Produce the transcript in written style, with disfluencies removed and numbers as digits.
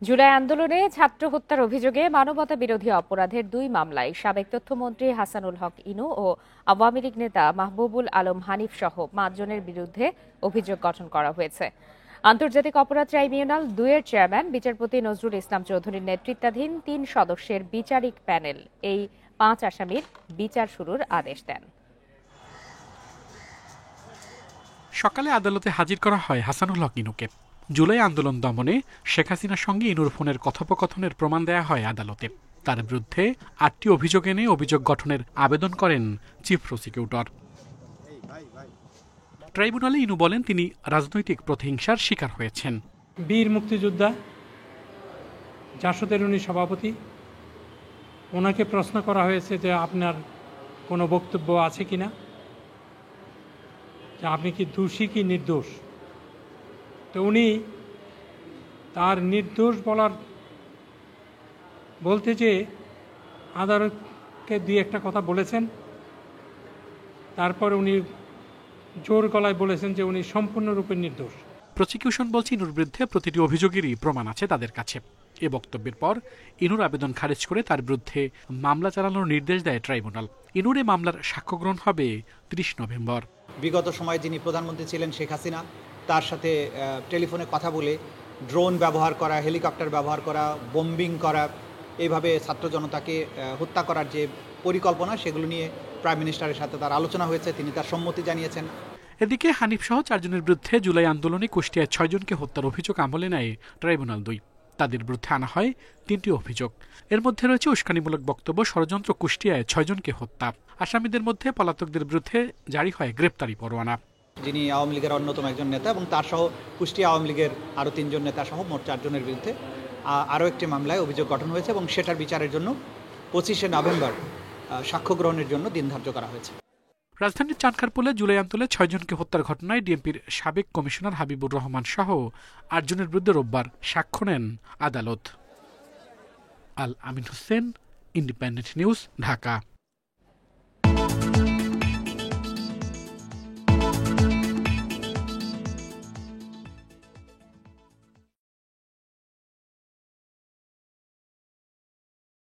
জুলাই আন্দোলনে ছাত্র হত্যার অভিযোগে মানবতা বিরোধী অপরাধের 2 মামলায় সাবেক তথ্যমন্ত্রী হাসানুল হক ইনু ও আওয়ামী লীগ নেতা মাহবুবুল আলম হানিফ সহ 5 জনের বিরুদ্ধে অভিযোগ গঠন করা হয়েছে। আন্তর্জাতিক অপরাধ ট্রাইব্যুনাল 2 এর চেয়ারম্যান বিচারপতি নজরুল ইসলাম চৌধুরীর নেতৃত্বাধীন 3 সদস্যের বিচারিক প্যানেল এই 5 আসামির বিচার শুরুর আদেশ দেন। সকালে আদালতে হাজির করা হয় হাসানুল হক ইনুকে। জুলাই আন্দোলন দমনে শেখ হাসিনার সঙ্গে ইনুর ফোনের কথোপকথনের প্রমাণ দেয়া হয় আদালতে। তার বিরুদ্ধে 8টি অভিযোগ এনে অভিযোগ গঠনের আবেদন করেন চিফ প্রসিকিউটর। ট্রাইব্যুনালে ইনু বলেন তিনি রাজনৈতিক প্রতিহিংসার শিকার হয়েছেন। বীর মুক্তিযোদ্ধা, জাসদের উনি সভাপতি, ওনাকে প্রশ্ন করা হয়েছে যে আপনার কোনো বক্তব্য আছে কিনা, যে আপনি কি দোষী কি নির্দোষ। তো উনি তার নির্দোষ বলতে যে আদালতকে দুই একটা কথা বলেছেন, তারপর উনি জোর গলায় বলেছেন যে উনি সম্পূর্ণরূপে নির্দোষ। প্রসিকিউশন বলছে ইনুর বিরুদ্ধে প্রতিটি অভিযোগেরই প্রমাণ আছে তাদের কাছে। এ বক্তব্যের পর ইনুর আবেদন খারিজ করে তার বিরুদ্ধে মামলা চালানোর নির্দেশ দেয় ট্রাইব্যুনাল। ইনুর এ মামলার সাক্ষ্য গ্রহণ হবে 30 নভেম্বর। বিগত সময়ে যিনি প্রধানমন্ত্রী ছিলেন শেখ হাসিনা, তার সাথে টেলিফোনে কথা বলে ড্রোন ব্যবহার করা, হেলিকপ্টার ব্যবহার করা, বোম্বিং করা, এইভাবে ছাত্র জনতাকে হত্যা করার যে পরিকল্পনা, সেগুলো নিয়ে প্রাইম মিনিস্টারের সাথে তার আলোচনা হয়েছে, তিনি তার সম্মতি জানিয়েছেন। এদিকে হানিফ সহ 4 জনের বিরুদ্ধে জুলাই আন্দোলনে কুষ্টিয়ায় 6 জনকে হত্যার অভিযোগ আমলে নেয় ট্রাইব্যুনাল 2। তাদের বিরুদ্ধে আনা হয় 3টি অভিযোগ। এর মধ্যে রয়েছে উস্কানিমূলক বক্তব্য, ষড়যন্ত্র, কুষ্টিয়ায় 6 জনকে হত্যা। আসামিদের মধ্যে পলাতকদের বিরুদ্ধে জারি হয় গ্রেপ্তারি পরোয়ানা। যিনি আওয়ামী লীগের অন্যতম একজন নেতা এবং তার সহ কুষ্টিয়া আওয়ামী লীগের আরও 3 জন নেতা সহ মোট 4 জনের বিরুদ্ধে আরও একটি মামলায় অভিযোগ গঠন হয়েছে এবং সেটার বিচারের জন্য 25শে নভেম্বর সাক্ষ্য গ্রহণের জন্য দিন ধার্য করা হয়েছে। রাজধানীর চানখারপুলে জুলাই আন্দোলনে 6 জনকে হত্যার ঘটনায় ডিএমপির সাবেক কমিশনার হাবিবুর রহমান সহ 8 জনের বিরুদ্ধে রোববার সাক্ষ্য নেন আদালত। আল আমিন হোসেন, ইন্ডিপেন্ডেন্ট নিউজ, ঢাকা।